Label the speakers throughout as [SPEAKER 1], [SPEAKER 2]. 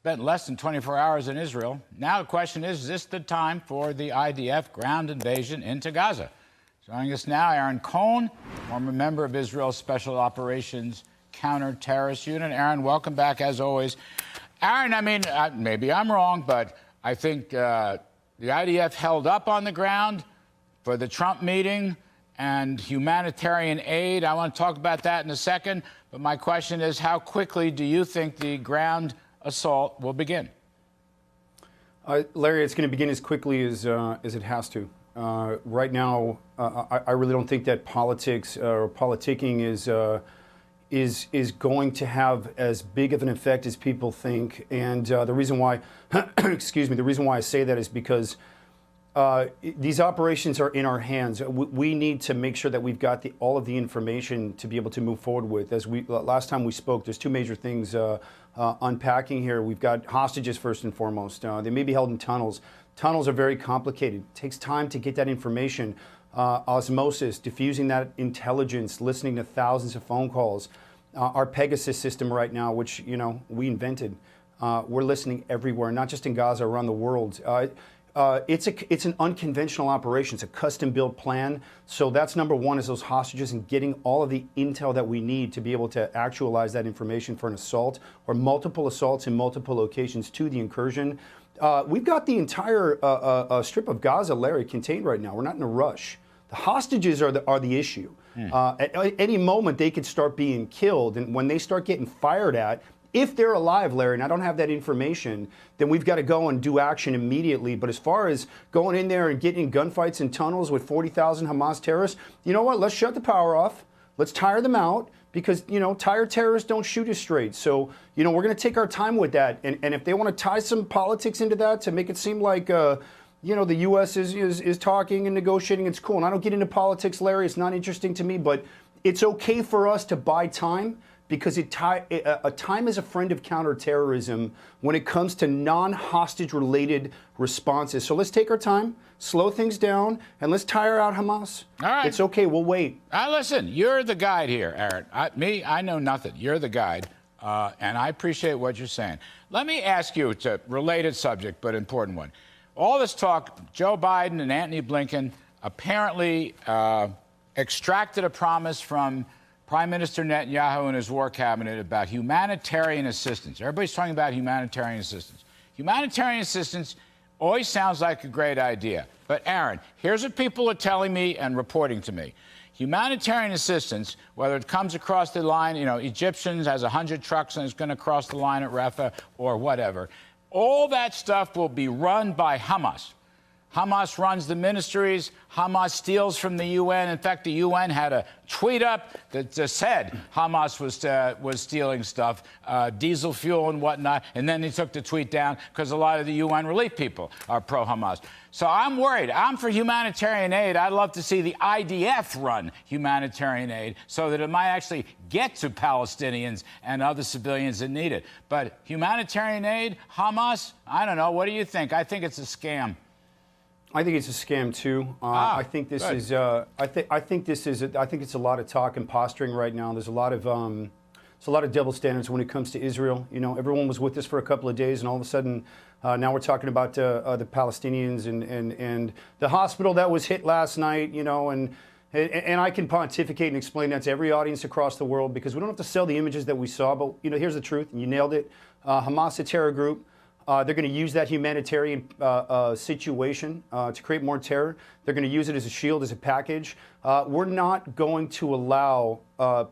[SPEAKER 1] spent less than 24 hours in Israel. Now the question is this the time for the IDF ground invasion into Gaza? Joining us now, Aaron Cohen, former member of Israel's Special Operations Counterterrorist Unit. Aaron, welcome back as always. Aaron, I mean, maybe I'm wrong, but I think the IDF held up on the ground for the Trump meeting and humanitarian aid. I want to talk about that in a second. But my question is, how quickly do you think the ground assault will begin?
[SPEAKER 2] Larry, it's going to begin as quickly as it has to. Right now, I really don't think that politics or politicking is going to have as big of an effect as people think. And the reason why, excuse me, the reason why I say that is because these operations are in our hands. We need to make sure that we've got all of the information to be able to move forward with. As last time we spoke, there's two major things unpacking here. We've got hostages first and foremost. They may be held in tunnels. Tunnels are very complicated. It takes time to get that information. Osmosis, diffusing that intelligence, listening to thousands of phone calls. Our Pegasus system right now, which we invented, we're listening everywhere, not just in Gaza, around the world. It's an unconventional operation. It's a custom-built plan. So that's number one, is those hostages and getting all of the intel that we need to be able to actualize that information for an assault or multiple assaults in multiple locations to the incursion. We've got the entire strip of Gaza, Larry, contained right now. We're not in a rush. The hostages are the issue. At any moment, they could start being killed. And when they start getting fired at, if they're alive, Larry, and I don't have that information, then we've got to go and do action immediately. But as far as going in there and getting in gunfights in tunnels with 40,000 Hamas terrorists, you know what? Let's shut the power off. Let's tire them out, because, tired terrorists don't shoot us straight. So, we're going to take our time with that. And if they want to tie some politics into that to make it seem like, the U.S. is talking and negotiating, it's cool. And I don't get into politics, Larry. It's not interesting to me. But it's okay for us to buy time, because time is a friend of counterterrorism when it comes to non-hostage related responses. So let's take our time, slow things down, and let's tire out Hamas.
[SPEAKER 1] All right.
[SPEAKER 2] It's okay. We'll wait.
[SPEAKER 1] Listen, you're the guide here, Aaron. I know nothing. You're the guide, and I appreciate what you're saying. Let me ask you, it's a related subject, but important one. All this talk, Joe Biden and Antony Blinken apparently extracted a promise from Prime Minister Netanyahu and his war cabinet about humanitarian assistance. Everybody's talking about humanitarian assistance. Humanitarian assistance always sounds like a great idea. But, Aaron, here's what people are telling me and reporting to me. Humanitarian assistance, whether it comes across the line, Egyptians has 100 trucks and it's going to cross the line at Rafah or whatever, all that stuff will be run by Hamas. Hamas runs the ministries. Hamas steals from the UN. In fact, the UN had a tweet up that said Hamas was stealing stuff, diesel fuel and whatnot. And then they took the tweet down because a lot of the UN relief people are pro-Hamas. So I'm worried. I'm for humanitarian aid. I'd love to see the IDF run humanitarian aid so that it might actually get to Palestinians and other civilians that need it. But humanitarian aid, Hamas, I don't know. What do you think? I think it's a scam.
[SPEAKER 2] I think it's a scam too. I think this is. I think it's a lot of talk and posturing right now. There's a lot of double standards when it comes to Israel. Everyone was with us for a couple of days, and all of a sudden, now we're talking about the Palestinians and the hospital that was hit last night. And I can pontificate and explain that to every audience across the world, because we don't have to sell the images that we saw. But here's the truth, and you nailed it. Hamas, a terror group. They're going to use that humanitarian situation to create more terror. They're going to use it as a shield, as a package. We're not going to allow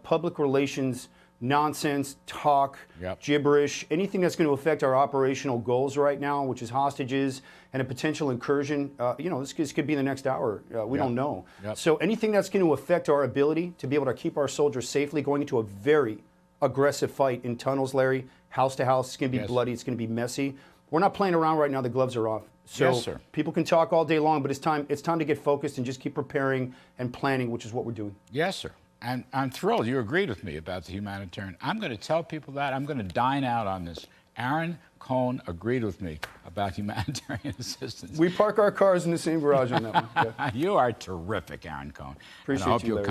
[SPEAKER 2] public relations nonsense, talk, gibberish, anything that's going to affect our operational goals right now, which is hostages and a potential incursion. This could be in the next hour. We don't know. So anything that's going to affect our ability to be able to keep our soldiers safely going into a very aggressive fight in tunnels, Larry, house to house. It's going to be bloody. It's going to be messy. We're not playing around right now. The gloves are off. So people can talk all day long, but it's time to get focused and just keep preparing and planning, which is what we're doing.
[SPEAKER 1] Yes, sir. And I'm thrilled you agreed with me about the humanitarian. I'm going to tell people that. I'm going to dine out on this. Aaron Cohen agreed with me about humanitarian assistance.
[SPEAKER 2] We park our cars in the same garage on that one.
[SPEAKER 1] You are terrific, Aaron Cohen.
[SPEAKER 2] Appreciate you, Larry.